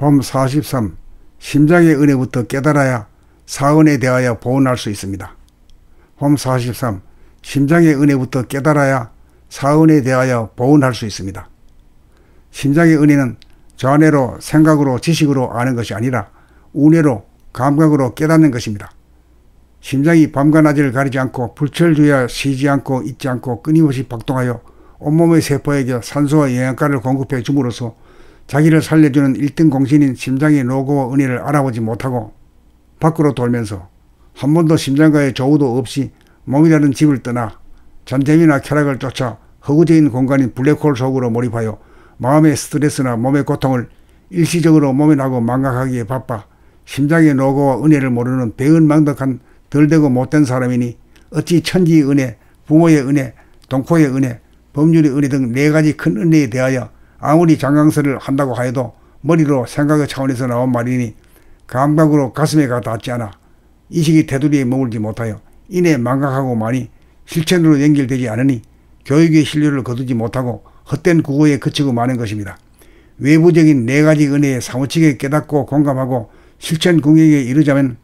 봄 43. 심장의 은혜부터 깨달아야 사은에 대하여 보온할 수 있습니다. 봄 43. 심장의 은혜부터 깨달아야 사은에 대하여 보온할 수 있습니다. 심장의 은혜는 좌뇌로 생각으로 지식으로 아는 것이 아니라 우뇌로 감각으로 깨닫는 것입니다. 심장이 밤과 낮을 가리지 않고 불철주야 쉬지 않고 잊지 않고 끊임없이 박동하여 온몸의 세포에게 산소와 영양가를 공급해 줌으로써 자기를 살려주는 1등 공신인 심장의 노고와 은혜를 알아보지 못하고 밖으로 돌면서 한 번도 심장과의 조우도 없이 몸이라는 집을 떠나 전쟁이나 쾌락을 쫓아 허구적인 공간인 블랙홀 속으로 몰입하여 마음의 스트레스나 몸의 고통을 일시적으로 모면하고 망각하기에 바빠 심장의 노고와 은혜를 모르는 배은망덕한 덜되고 못된 사람이니 어찌 천지의 은혜, 부모의 은혜, 동포의 은혜, 법률의 은혜 등 4가지 큰 은혜에 대하여 아무리 장강설을 한다고 하여도 머리로 생각의 차원에서 나온 말이니 감각으로 가슴에 가 닿지 않아 이식이 테두리에 머물지 못하여 이내 망각하고 많이 실천으로 연결되지 않으니 교육의 신뢰를 거두지 못하고 헛된 국어에 그치고 마는 것입니다. 외부적인 4가지 은혜에 사무치게 깨닫고 공감하고 실천 궁극에 이르자면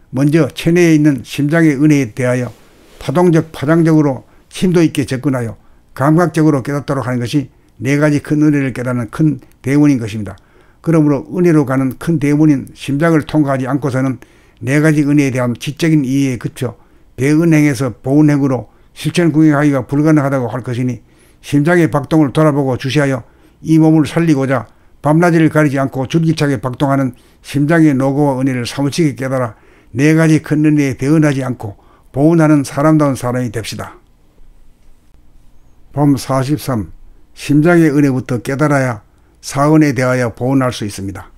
먼저 체내에 있는 심장의 은혜에 대하여 파동적 파장적으로 심도 있게 접근하여 감각적으로 깨닫도록 하는 것이 4가지 큰 은혜를 깨닫는 큰 대문인 것입니다. 그러므로 은혜로 가는 큰 대문인 심장을 통과하지 않고서는 4가지 은혜에 대한 지적인 이해에 그쳐 배은행에서 보은행으로 실천 궁행하기가 불가능하다고 할 것이니 심장의 박동을 돌아보고 주시하여 이 몸을 살리고자 밤낮을 가리지 않고 줄기차게 박동하는 심장의 노고와 은혜를 사무치게 깨달아 4가지 큰 은혜에 배은하지 않고 보은하는 사람다운 사람이 됩시다. 봄 43. 심장의 은혜부터 깨달아야 사은에 대하여 보온할 수 있습니다.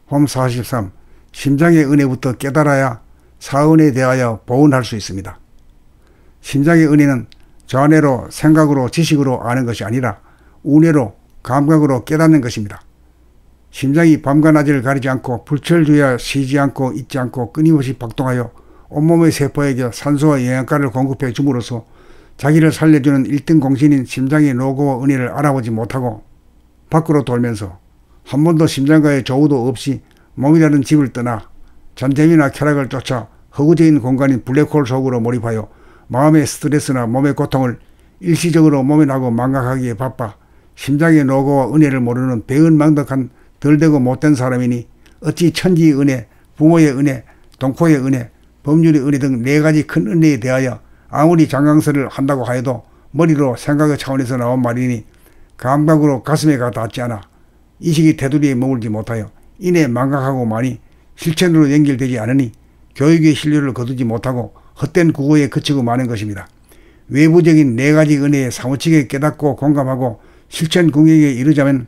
봄 43. 심장의 은혜부터 깨달아야 사은에 대하여 보온할 수 있습니다. 심장의 은혜는 좌뇌로 생각으로 지식으로 아는 것이 아니라 우뇌로 감각으로 깨닫는 것입니다. 심장이 밤과 낮을 가리지 않고 불철주야 쉬지 않고 잊지 않고 끊임없이 박동하여 온몸의 세포에게 산소와 영양가를 공급해 줌으로써 자기를 살려주는 1등 공신인 심장의 노고와 은혜를 알아보지 못하고 밖으로 돌면서 한 번도 심장과의 조우도 없이 몸이라는 집을 떠나 전쟁이나 쾌락을 쫓아 허구적인 공간인 블랙홀 속으로 몰입하여 마음의 스트레스나 몸의 고통을 일시적으로 모면하고 망각하기에 바빠 심장의 노고와 은혜를 모르는 배은망덕한 덜되고 못된 사람이니 어찌 천지의 은혜, 부모의 은혜, 동포의 은혜, 법률의 은혜 등 4가지 큰 은혜에 대하여 아무리 장강설을 한다고 하여도 머리로 생각의 차원에서 나온 말이니 감각으로 가슴에 가 닿지 않아 이식이 테두리에 머물지 못하여 이내 망각하고 많이 실천으로 연결되지 않으니 교육의 신뢰를 거두지 못하고 헛된 국어에 그치고 마는 것입니다. 외부적인 4가지 은혜에 사무치게 깨닫고 공감하고 실천 궁극에 이르자면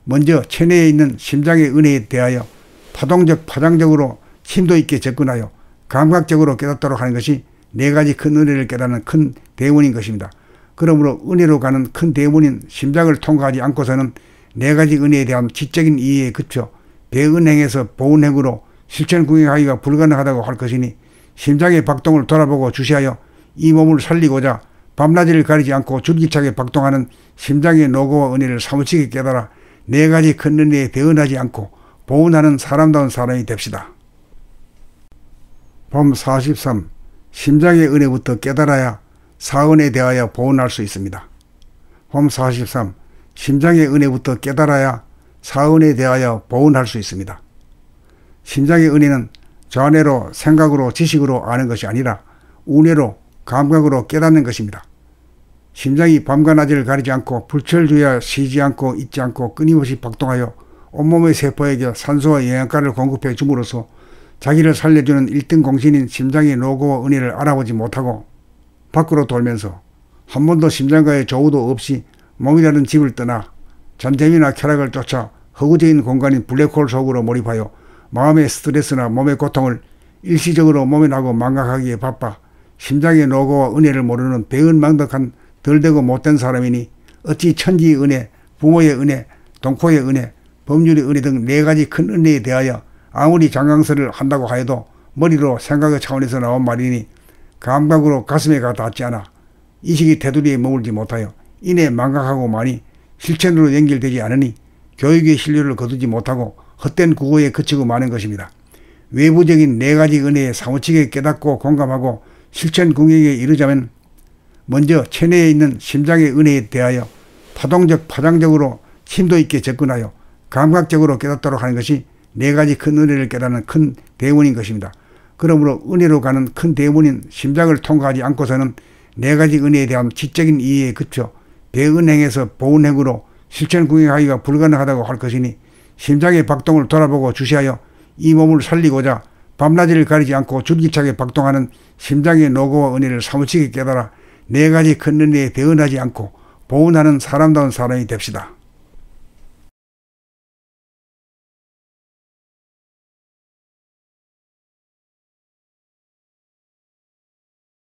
먼저 체내에 있는 심장의 은혜에 대하여 파동적 파장적으로 심도 있게 접근하여 감각적으로 깨닫도록 하는 것이 4가지 큰 은혜를 깨닫는 큰 대문인 것입니다. 그러므로 은혜로 가는 큰 대문인 심장을 통과하지 않고서는 4가지 은혜에 대한 지적인 이해에 그쳐 배은행에서 보은행으로 실천 궁행하기가 불가능하다고 할 것이니 심장의 박동을 돌아보고 주시하여 이 몸을 살리고자 밤낮을 가리지 않고 줄기차게 박동하는 심장의 노고와 은혜를 사무치게 깨달아 4가지 큰 은혜에 배은하지 않고 보은하는 사람다운 사람이 됩시다. 봄 43. 심장의 은혜부터 깨달아야 사은에 대하여 보온할 수 있습니다. 봄 43. 심장의 은혜부터 깨달아야 사은에 대하여 보온할 수 있습니다. 심장의 은혜는 좌뇌로 생각으로 지식으로 아는 것이 아니라 우뇌로 감각으로 깨닫는 것입니다. 심장이 밤과 낮을 가리지 않고 불철주야 쉬지 않고 잊지 않고 끊임없이 박동하여 온몸의 세포에게 산소와 영양가를 공급해 줌으로써 자기를 살려주는 1등 공신인 심장의 노고와 은혜를 알아보지 못하고 밖으로 돌면서 한 번도 심장과의 조우도 없이 몸이라는 집을 떠나 전쟁이나 쾌락을 쫓아 허구적인 공간인 블랙홀 속으로 몰입하여 마음의 스트레스나 몸의 고통을 일시적으로 모면하고 망각하기에 바빠 심장의 노고와 은혜를 모르는 배은망덕한 덜되고 못된 사람이니 어찌 천지의 은혜, 부모의 은혜, 동포의 은혜, 법률의 은혜 등 4가지 큰 은혜에 대하여 아무리 장강설을 한다고 하여도 머리로 생각의 차원에서 나온 말이니 감각으로 가슴에 가 닿지 않아 이식이 테두리에 머물지 못하여 이내 망각하고 많이 실천으로 연결되지 않으니 교육의 신뢰를 거두지 못하고 헛된 구호에 그치고 마는 것입니다. 외부적인 네 가지 은혜에 사무치게 깨닫고 공감하고 실천 공익에 이르자면 먼저 체내에 있는 심장의 은혜에 대하여 파장적으로 심도 있게 접근하여 감각적으로 깨닫도록 하는 것이 네 가지 큰 은혜를 깨닫는 큰 대문인 것입니다. 그러므로 은혜로 가는 큰 대문인 심장을 통과하지 않고서는 네 가지 은혜에 대한 지적인 이해에 그쳐 대은행에서 보은행으로 실천 공익하기가 불가능하다고 할 것이니 심장의 박동을 돌아보고 주시하여 이 몸을 살리고자 밤낮을 가리지 않고 줄기차게 박동하는 심장의 노고와 은혜를 사무치게 깨달아 네 가지 큰 은혜에 대응하지 않고 보은하는 사람다운 사람이 됩시다.